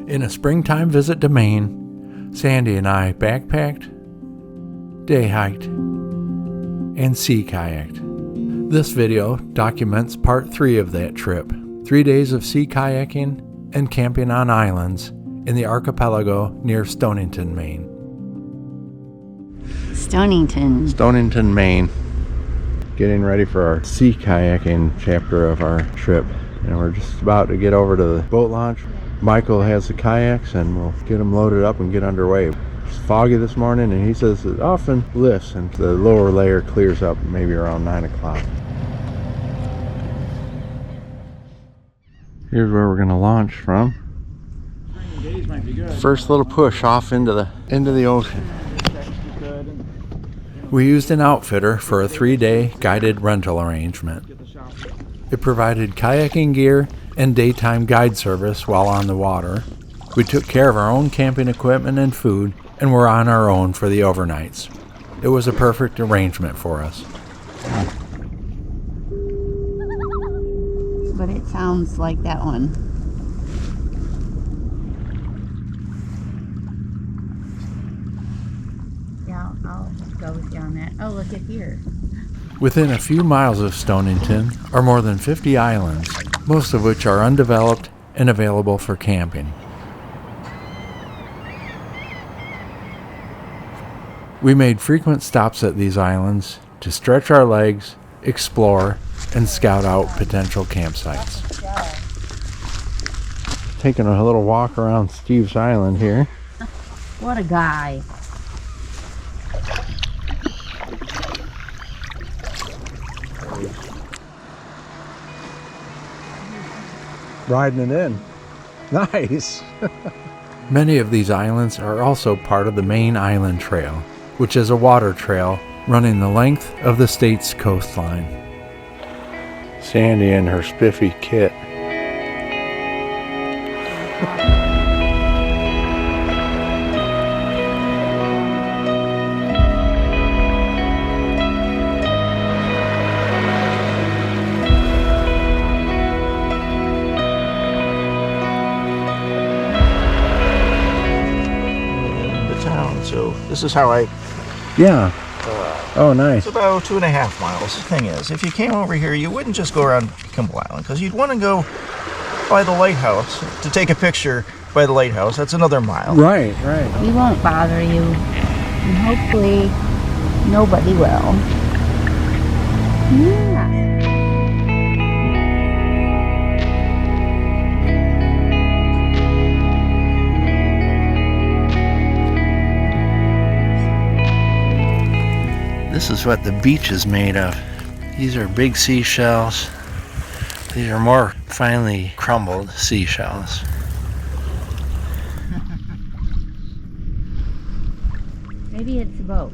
In a springtime visit to Maine, Sandy and I backpacked, day hiked, and sea kayaked. This video documents part 3 of that trip, 3 days of sea kayaking and camping on islands in the archipelago near Stonington, Maine. Stonington, Maine. Getting ready for our sea kayaking chapter of our trip. And we're just about to get over to the boat launch. Michael has the kayaks and we'll get them loaded up and get underway. It's foggy this morning and he says it often lifts and the lower layer clears up maybe around 9 o'clock. Here's where we're going to launch from. First little push off into the ocean. We used an outfitter for a 3-day guided rental arrangement. It provided kayaking gear and daytime guide service while on the water. We took care of our own camping equipment and food and were on our own for the overnights. It was a perfect arrangement for us. But it sounds like that one. Yeah, I'll go with you on that. Oh, look at here. Within a few miles of Stonington are more than 50 islands, most of which are undeveloped and available for camping. We made frequent stops at these islands to stretch our legs, explore, and scout out potential campsites. Taking a little walk around Steve's Island here. What a guy. Riding it in. Nice. Many of these islands are also part of the Maine Island Trail, which is a water trail running the length of the state's coastline. Sandy in her spiffy kit. So this is how I... Yeah. Oh, nice. It's about 2.5 miles. The thing is, if you came over here, you wouldn't just go around Kimball Island, because you'd want to go by the lighthouse to take a picture by the lighthouse. That's another mile. Right. We won't bother you. And hopefully nobody will. Yeah. This is what the beach is made of. These are big seashells. These are more finely crumbled seashells. Maybe it's both.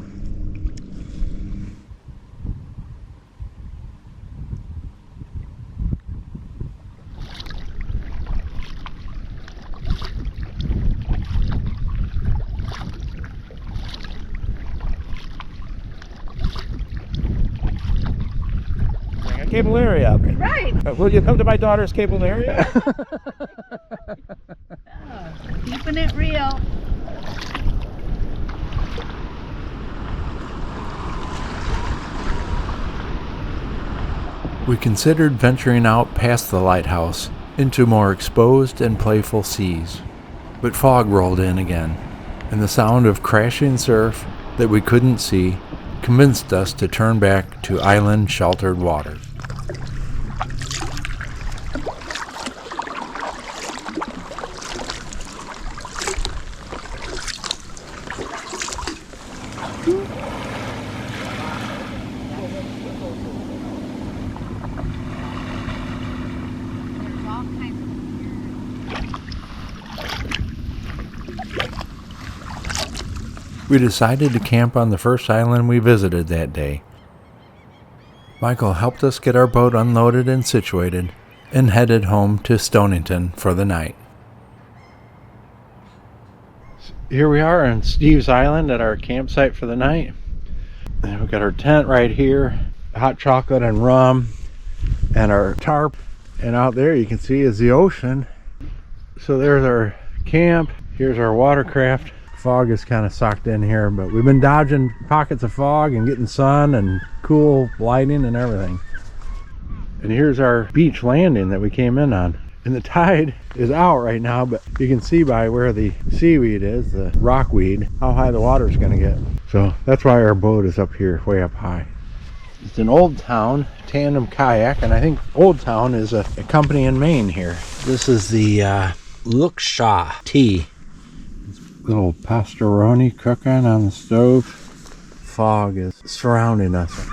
Cable area. Right. Will you come to my daughter's cable area? Keeping it real. We considered venturing out past the lighthouse into more exposed and playful seas, but fog rolled in again, and the sound of crashing surf that we couldn't see convinced us to turn back to island-sheltered waters. We decided to camp on the first island we visited that day. Michael helped us get our boat unloaded and situated, and headed home to Stonington for the night. Here we are on Steve's Island at our campsite for the night. And we've got our tent right here, hot chocolate and rum, and our tarp. And out there you can see is the ocean. So there's our camp. Here's our watercraft. Fog is kind of socked in here, but we've been dodging pockets of fog and getting sun and cool lighting and everything. And here's our beach landing that we came in on. And the tide is out right now, but you can see by where the seaweed is, the rockweed, how high the water is going to get. So that's why our boat is up here, way up high. It's an Old Town tandem kayak, and I think Old Town is a company in Maine here. This is the Lookshaw tea. Little pastoroni cooking on the stove. Fog is surrounding us.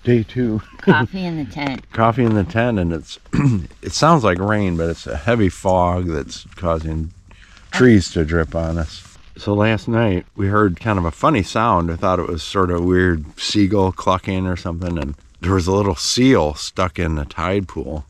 Day 2. Coffee in the tent. Coffee in the tent, and it's it sounds like rain, but it's a heavy fog that's causing trees to drip on us. So last night we heard kind of a funny sound. I thought it was sort of weird seagull clucking or something, and there was a little seal stuck in the tide pool.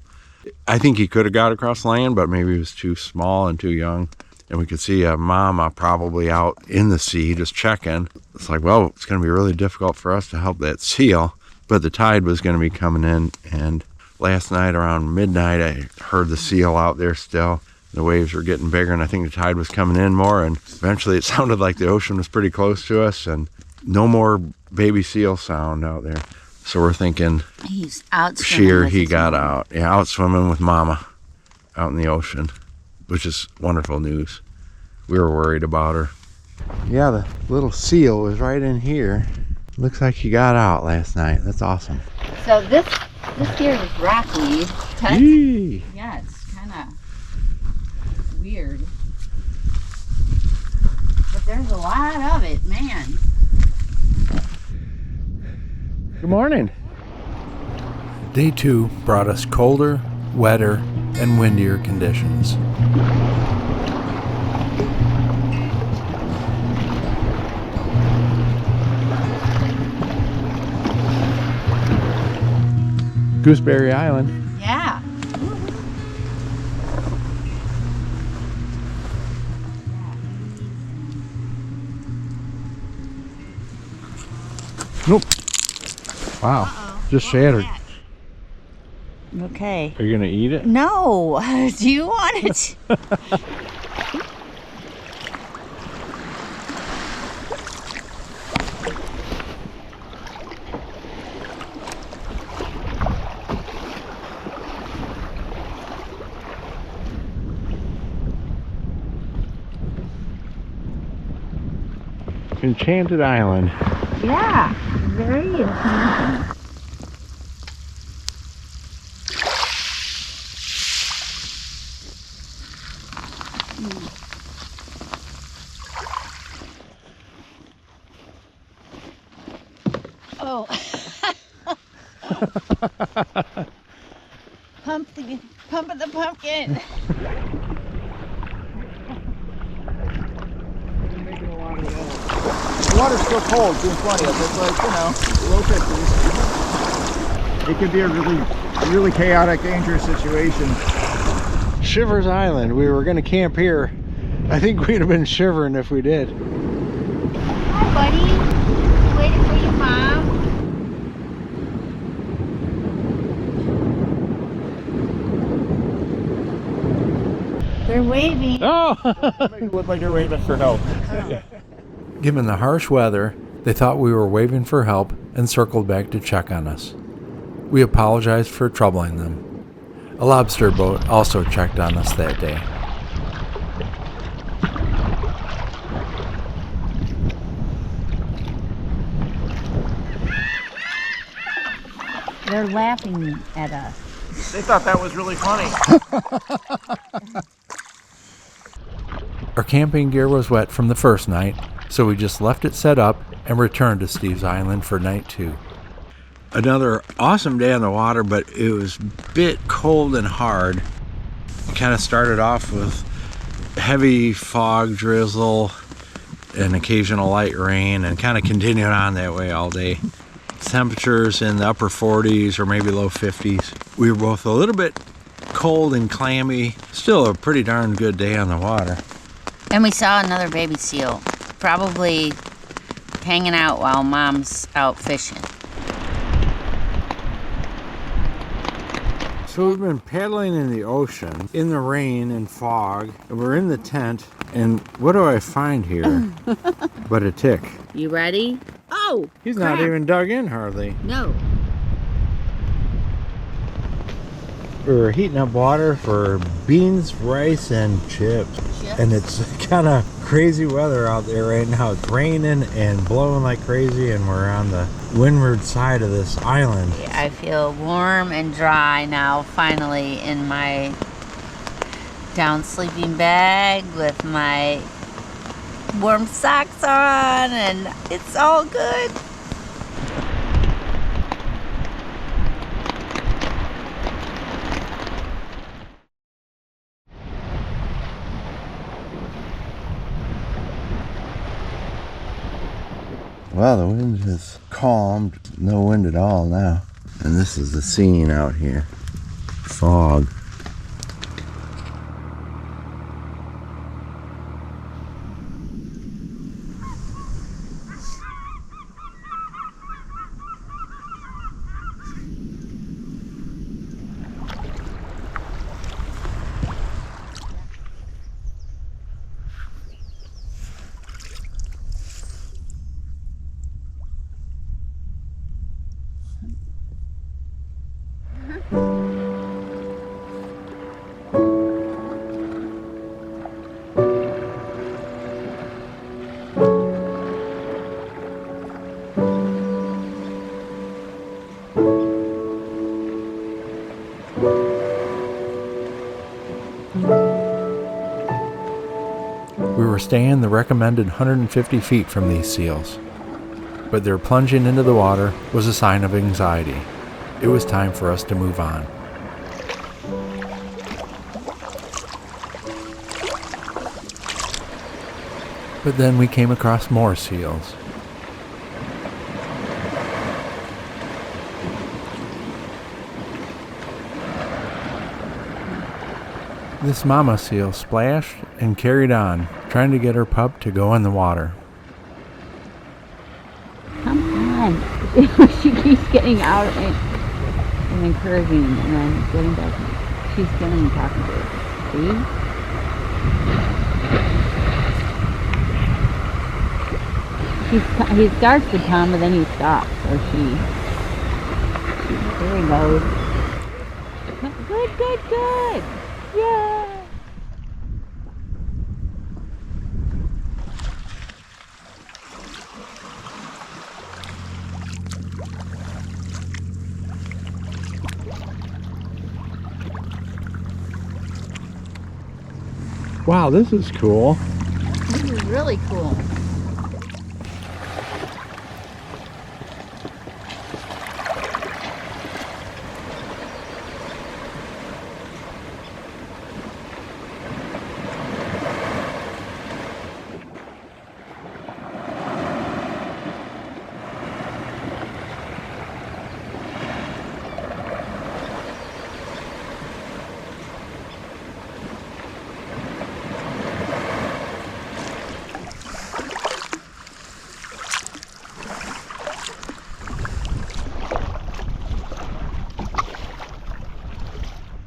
I think he could have got across land, but maybe he was too small and too young. And we could see a mama probably out in the sea just checking. It's like, well, it's going to be really difficult for us to help that seal. But the tide was going to be coming in, and last night around midnight I heard the seal out there still. The waves were getting bigger, and I think the tide was coming in more, and eventually it sounded like the ocean was pretty close to us, and no more baby seal sound out there. So we're thinking He's out swimming sheer with he his got mom. out. Yeah, out swimming with mama out in the ocean, which is wonderful news. We were worried about her. Yeah, the little seal was right in here. Looks like he got out last night. That's awesome. So this here is rockweed. Yee. Yeah, it's kind of weird. But there's a lot of it, man. Good morning. Day 2 brought us colder, wetter, and windier conditions. Gooseberry Island. Yeah. Nope. Wow. Just shattered. Okay. Are you gonna eat it? No. Do you want it? Enchanted Island. Yeah. Very enchanting. Oh. Pump of the pumpkin. The water's still cold, doing plenty of it. It's like, low 50s. It could be a really chaotic, dangerous situation. Shivers Island. We were gonna camp here. I think we'd have been shivering if we did. Hi, buddy. You waiting for your mom? They're waving. Oh! Make it look like you're waving for help. Given the harsh weather, they thought we were waving for help and circled back to check on us. We apologized for troubling them. A lobster boat also checked on us that day. They're laughing at us. They thought that was really funny. Our camping gear was wet from the first night, so we just left it set up and returned to Steve's Island for night 2. Another awesome day on the water, but it was a bit cold and hard. It kind of started off with heavy fog, drizzle, and occasional light rain, and kind of continued on that way all day. Temperatures in the upper 40s or maybe low 50s. We were both a little bit cold and clammy. Still a pretty darn good day on the water. And we saw another baby seal. Probably hanging out while Mom's out fishing. So we've been paddling in the ocean, in the rain and fog, and we're in the tent, and what do I find here but a tick? You ready? Oh! He's crap. not even dug in hardly. No. We were heating up water for beans, rice, and chips. And it's kind of crazy weather out there right now. It's raining and blowing like crazy, and we're on the windward side of this island. I feel warm and dry now, finally, in my down sleeping bag with my warm socks on, and it's all good. Well, the wind has calmed. No wind at all now. And this is the scene out here. Fog. We were staying the recommended 150 feet from these seals, but their plunging into the water was a sign of anxiety. It was time for us to move on. But then we came across more seals. This mama seal splashed and carried on, trying to get her pup to go in the water. Come on. She keeps getting out and encouraging and then getting back. She's getting and talking to her. See? He starts to come, but then he stops. So there he goes. Good, good, good. Yeah. Wow, this is cool. This is really cool.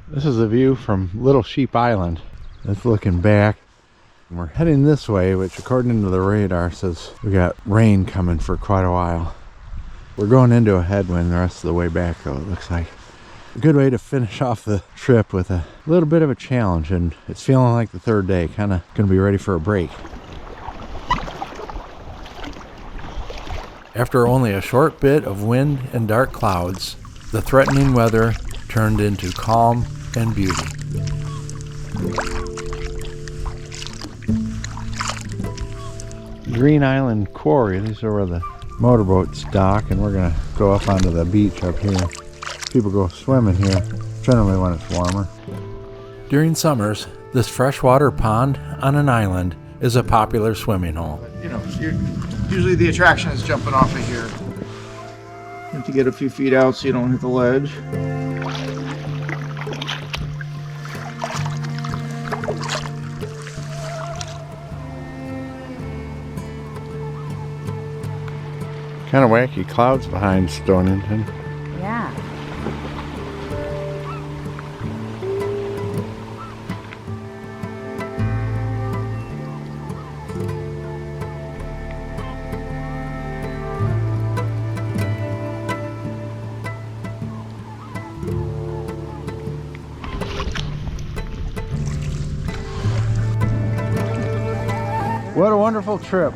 This is a view from Little Sheep Island. It's looking back. And we're heading this way, which according to the radar says we got rain coming for quite a while. We're going into a headwind the rest of the way back though, it looks like. A good way to finish off the trip with a little bit of a challenge, and it's feeling like the third day, kind of going to be ready for a break. After only a short bit of wind and dark clouds, the threatening weather turned into calm and beauty. Green Island Quarry, these are where the motorboats dock, and we're going to go up onto the beach up here. People go swimming here, generally when it's warmer. During summers, this freshwater pond on an island is a popular swimming hole. You know, usually the attraction is jumping off of here. You have to get a few feet out so you don't hit the ledge. Kind of wacky clouds behind Stonington. Yeah. What a wonderful trip.